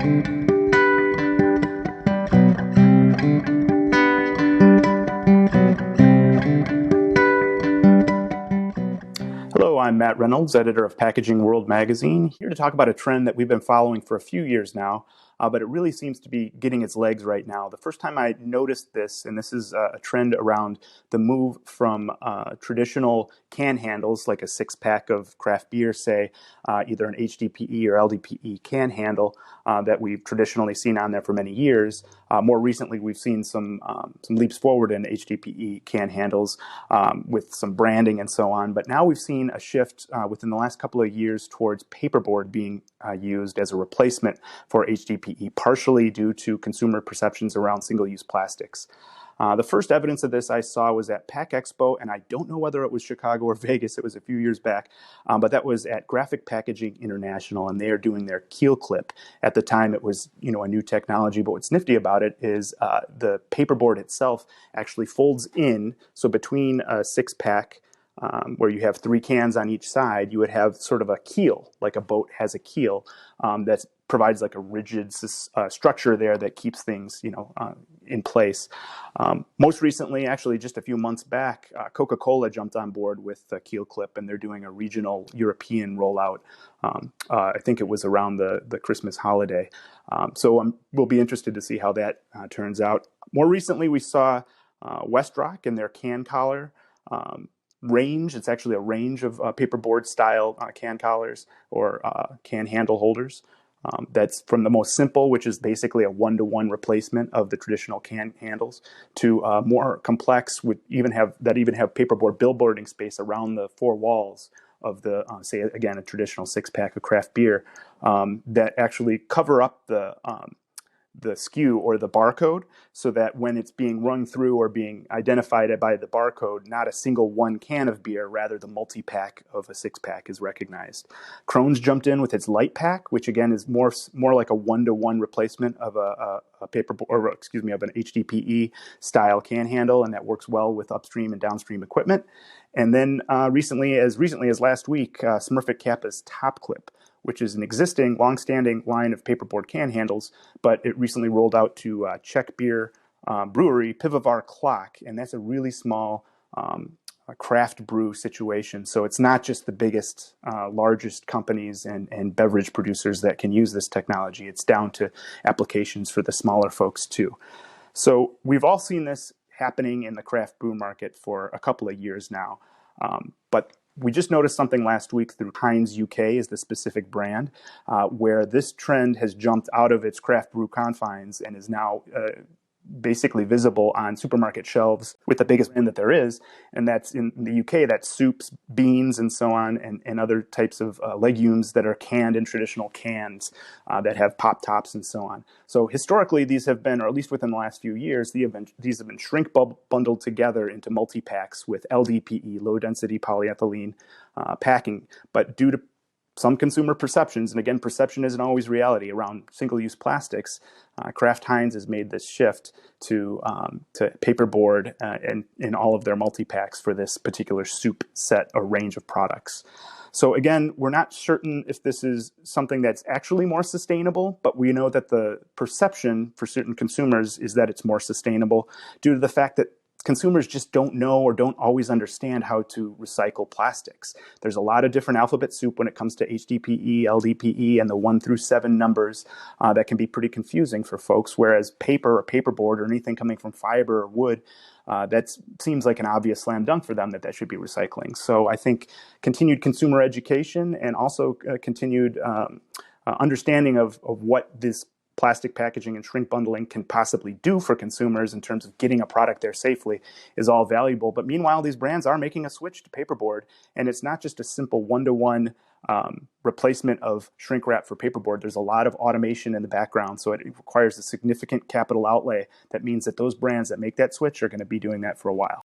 Hello, I'm Matt Reynolds, editor of Packaging World magazine, here to talk about a trend that we've been following for a few years now, but it really seems to be getting its legs right now. The first time I noticed this, and this is a trend around the move from traditional can handles, like a six-pack of craft beer, say, either an HDPE or LDPE can handle that we've traditionally seen on there for many years. More recently, we've seen some leaps forward in HDPE can handles with some branding and so on, but now we've seen a shift within the last couple of years towards paperboard being used as a replacement for HDPE, partially due to consumer perceptions around single-use plastics. The first evidence of this I saw was at Pack Expo, and I don't know whether it was Chicago or Vegas. It was a few years back, but that was at Graphic Packaging International, and they are doing their keel clip. At the time, it was a new technology, but what's nifty about it is the paperboard itself actually folds in. So between a six-pack where you have 3 cans on each side, you would have sort of a keel, like a boat has a keel, that provides like a rigid structure there that keeps things, in place. Most recently, actually just a few months back, Coca-Cola jumped on board with the keel clip, and they're doing a regional European rollout. I think it was around the Christmas holiday. So we'll be interested to see how that turns out. More recently, we saw Westrock and their can collar range. It's actually a range of paperboard style can collars or can handle holders. That's from the most simple, which is basically a one-to-one replacement of the traditional can handles, to more complex, with even have paperboard billboarding space around the 4 walls of the say again a traditional six-pack of craft beer that actually cover up the SKU or the barcode, so that when it's being rung through or being identified by the barcode, not a single one can of beer, rather the multi-pack of a six-pack is recognized. Crohn's jumped in with its light pack, which again is more like a one-to-one replacement of a paperboard, or excuse me, of an HDPE style can handle, and that works well with upstream and downstream equipment. And then recently as last week, Smurfit Kappa's Top Clip, which is an existing, long-standing line of paperboard can handles, but it recently rolled out to Czech beer brewery Pivovar Clock, and that's a really small craft brew situation. So it's not just the biggest, largest companies and beverage producers that can use this technology. It's down to applications for the smaller folks too. So we've all seen this happening in the craft brew market for a couple of years now, but we just noticed something last week through Heinz UK is the specific brand, where this trend has jumped out of its craft brew confines and is now basically visible on supermarket shelves with the biggest brand that there is, and that's in the UK. That's soups, beans, and so on, and other types of legumes that are canned in traditional cans that have pop tops and so on. So historically, these have been, or at least within the last few years, these have been shrink bundled together into multi-packs with LDPE, low-density polyethylene packing. But due to some consumer perceptions, and again, perception isn't always reality, around single-use plastics, Kraft Heinz has made this shift to paperboard in all of their multi-packs for this particular soup set or range of products. So again, we're not certain if this is something that's actually more sustainable, but we know that the perception for certain consumers is that it's more sustainable due to the fact that consumers just don't know or don't always understand how to recycle plastics. There's a lot of different alphabet soup when it comes to HDPE, LDPE, and the 1 through 7 numbers that can be pretty confusing for folks, whereas paper or paperboard or anything coming from fiber or wood, that seems like an obvious slam dunk for them that should be recycling. So I think continued consumer education and also continued understanding of what this plastic packaging and shrink bundling can possibly do for consumers in terms of getting a product there safely is all valuable. But meanwhile, these brands are making a switch to paperboard, and it's not just a simple one-to-one replacement of shrink wrap for paperboard. There's a lot of automation in the background, so it requires a significant capital outlay. That means that those brands that make that switch are going to be doing that for a while.